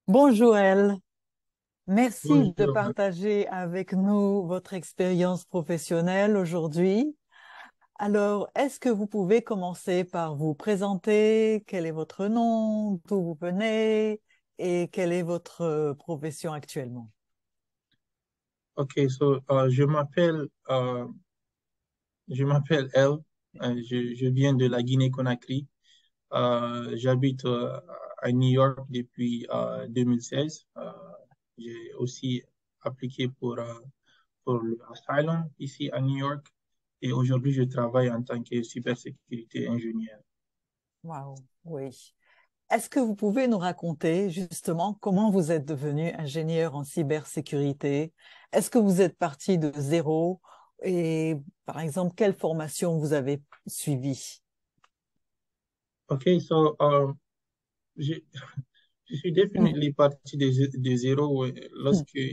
Bonjour Elle, merci de Bonjour. partager avec nous votre expérience professionnelle aujourd'hui. Alors, est-ce que vous pouvez commencer par vous présenter? Quel est votre nom? D'où vous venez? Et quelle est votre profession actuellement? Je m'appelle El. Je viens de la Guinée-Conakry. J'habite à New York depuis 2016. J'ai aussi appliqué pour l'asylum ici à New York. Et aujourd'hui, je travaille en tant que cybersécurité ingénieur. Waouh, oui. Est-ce que vous pouvez nous raconter justement comment vous êtes devenu ingénieur en cybersécurité? Est-ce que vous êtes parti de zéro? Et par exemple, quelle formation vous avez suivie? Je, je suis définitivement parti de zéro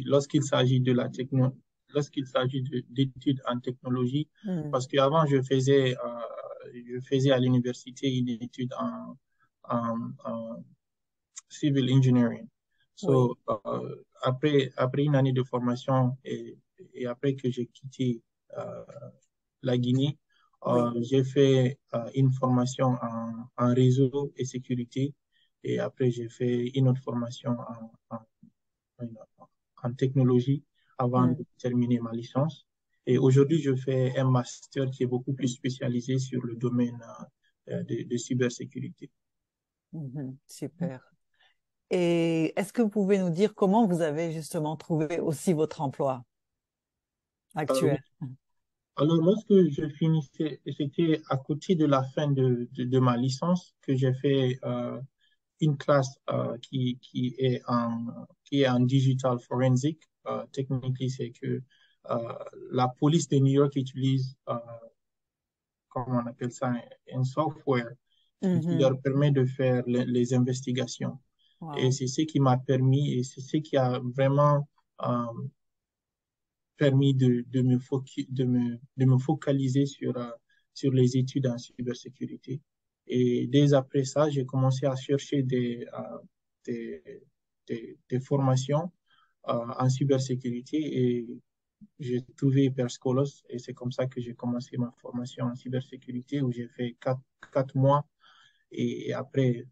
lorsqu'il s'agit de la techno, lorsqu'il s'agit d'études en technologie, Hmm. parce qu'avant, je faisais à l'université une étude en civil engineering. Oui, Après une année de formation et après que j'ai quitté euh, la Guinée, oui. j'ai fait une formation en réseau et sécurité. Et après, j'ai fait une autre formation en technologie avant Hmm. de terminer ma licence. Et aujourd'hui, je fais un master qui est beaucoup plus spécialisé sur le domaine de cybersécurité. Mhm. Super. Et est-ce que vous pouvez nous dire comment vous avez justement trouvé aussi votre emploi Oui. actuel? Alors, lorsque je finissais, c'était à côté de la fin de ma licence que j'ai fait une classe qui est en digital forensic. Technically, c'est que euh, la police de New York utilise, comment on appelle ça, un software qui Mhm. leur permet de faire les investigations. Et Wow. c'est ce qui m'a permis, et c'est ce qui a vraiment euh, permis de me focaliser sur les études en cybersécurité. Et dès après ça, j'ai commencé à chercher des, des formations en cybersécurité et j'ai trouvé Hyperscholos et c'est comme ça que j'ai commencé ma formation en cybersécurité où j'ai fait 4 mois et après,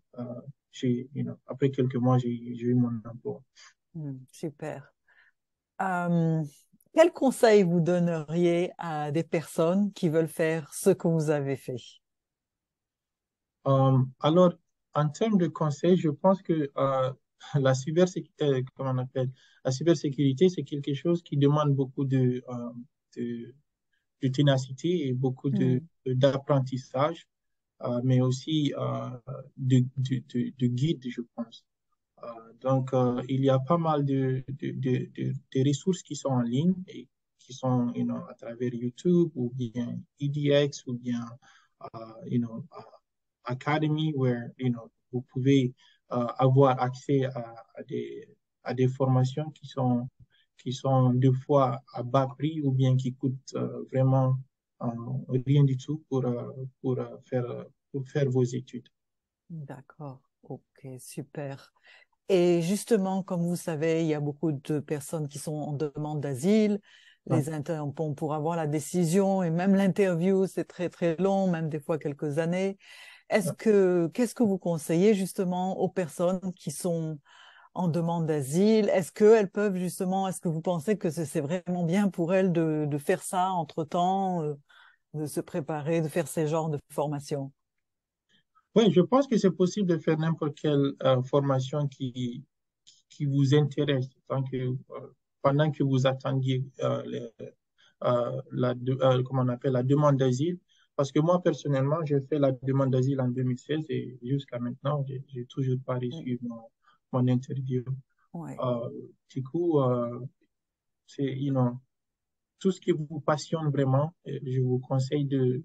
après quelques mois, j'ai eu mon emploi. Super. Euh, Quel conseil vous donneriez à des personnes qui veulent faire ce que vous avez fait? Alors, en termes de conseils, je pense que comment on appelle, la cybersécurité, c'est quelque chose qui demande beaucoup de, de ténacité et beaucoup Hmm. d'apprentissage, mais aussi de guide, je pense. Il y a pas mal de ressources qui sont en ligne et qui sont à travers YouTube ou bien EDX ou bien Academy, where vous pouvez avoir accès à des formations qui sont deux fois à bas prix ou bien qui coûtent vraiment euh, rien du tout pour faire vos études. D'accord. Ok, super. Et justement, comme vous savez, il y a beaucoup de personnes qui sont en demande d'asile. Ouais. Les interrompons pour avoir la décision et même l'interview, c'est très très long, même des fois quelques années. Qu'est-ce que vous conseillez justement aux personnes qui sont en demande d'asile? Est-ce que vous pensez que c'est vraiment bien pour elles de faire ça entre-temps, de se préparer, de faire ces genres de formations? Oui, je pense que c'est possible de faire n'importe quelle formation qui vous intéresse pendant que vous attendiez comment on appelle, la demande d'asile. Parce que moi, personnellement, j'ai fait la demande d'asile en 2016 et jusqu'à maintenant, j'ai toujours pas Mm. reçu mon interview. Ouais. Euh, du coup, tout ce qui vous passionne vraiment, je vous conseille de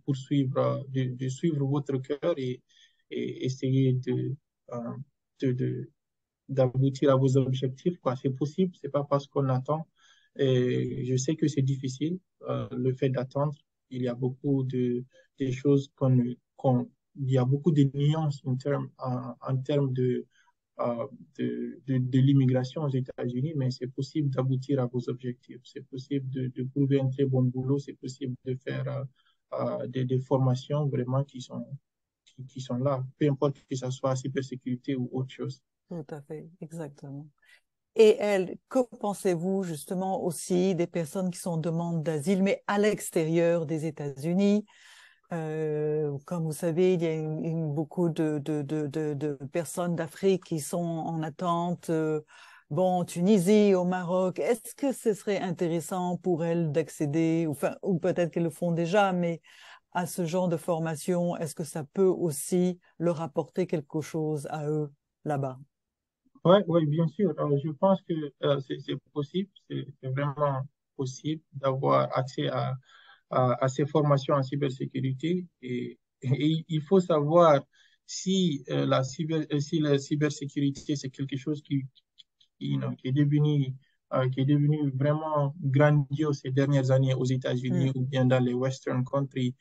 poursuivre, de suivre votre cœur et essayer euh, de, d'aboutir à vos objectifs, quoi. C'est possible, c'est pas parce qu'on attend. Et je sais que c'est difficile, le fait d'attendre. Il y a beaucoup de choses il y a beaucoup de nuances en termes de l'immigration aux États-Unis, mais c'est possible d'aboutir à vos objectifs. C'est possible de trouver un très bon boulot. C'est possible de faire des formations vraiment qui sont là, peu importe que ce soit cybersécurité ou autre chose. Tout à fait, exactement. Et elle, que pensez-vous justement aussi des personnes qui sont en demande d'asile, mais à l'extérieur des États-Unis? Comme vous savez, il y a beaucoup de personnes d'Afrique qui sont en attente, bon, en Tunisie, au Maroc. Est-ce que ce serait intéressant pour elles d'accéder, enfin, ou peut-être qu'elles le font déjà, mais à ce genre de formation, est-ce que ça peut aussi leur apporter quelque chose à eux là-bas? Ouais, ouais, bien sûr. Je pense que c'est possible, c'est vraiment possible d'avoir accès à ces formations en cybersécurité. Et il faut savoir si, si la cybersécurité, c'est quelque chose qui est devenu vraiment grandiose ces dernières années aux États-Unis Hmm, ou bien dans les Western countries.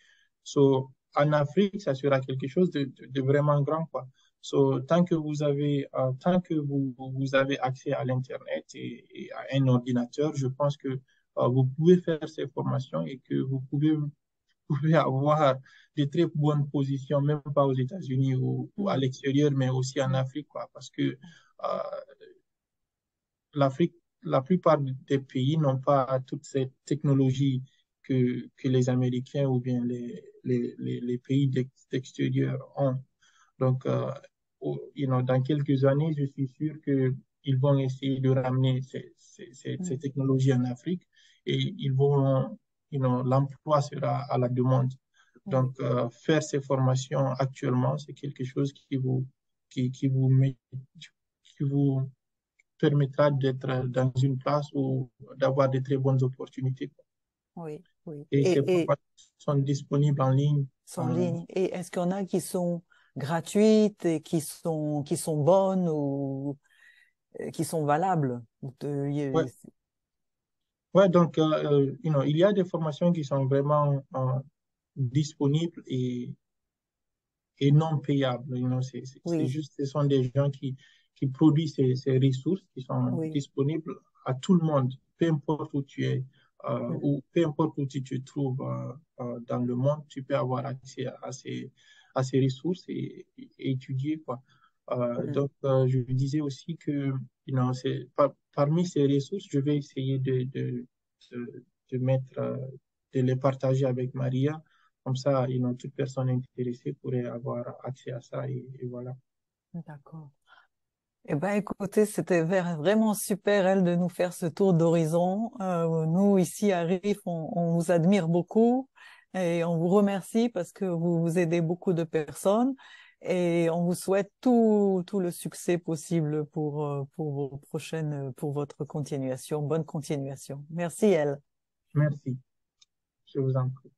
So, en Afrique, ça sera quelque chose de vraiment grand, quoi. So, tant que vous avez accès à l'Internet et à un ordinateur, je pense que vous pouvez faire ces formations et que pouvez avoir de très bonnes positions, même pas aux États-Unis ou à hmm, l'extérieur, mais aussi en hmm, Afrique, quoi, parce que euh, l'Afrique, la plupart des pays n'ont pas toute cette technologie que les Américains ou bien les pays d'extérieur ont. Donc, dans quelques années, je suis sûr qu'ils vont essayer de ramener ces hmm, technologies en Afrique et ils vont, l'emploi sera à la demande. oui. Donc, faire ces formations actuellement, c'est quelque chose qui vous met, qui vous permettra d'être dans une place ou d'avoir de très bonnes opportunités. Oui, oui. Et ces Et formations sont disponibles en ligne. sont en ligne. Et est-ce qu'il y en a qui sont gratuites et qui sont bonnes ou qui sont valables? Ouais, ouais, donc, il y a des formations qui sont vraiment disponibles et non payables. C'est Oui, juste, ce sont des gens qui produisent ces ressources qui sont oui. disponibles à tout le monde, peu importe où tu es Mm, ou peu importe où tu te trouves dans le monde, tu peux avoir accès à ces ressources et étudier, quoi. mm. Donc, je disais aussi que parmi ces ressources, je vais essayer de mettre, de les partager avec Maria. Comme ça, toute personne intéressée pourrait avoir accès à ça et voilà. D'accord. Eh ben, écoutez, c'était vraiment super, elle, de nous faire ce tour d'horizon. Nous, ici à RIF, on vous admire beaucoup et on vous remercie parce que vous aidez beaucoup de personnes et on vous souhaite tout le succès possible pour vos prochaines, pour votre continuation. Bonne continuation. Merci, elle. Merci. Je vous en prie.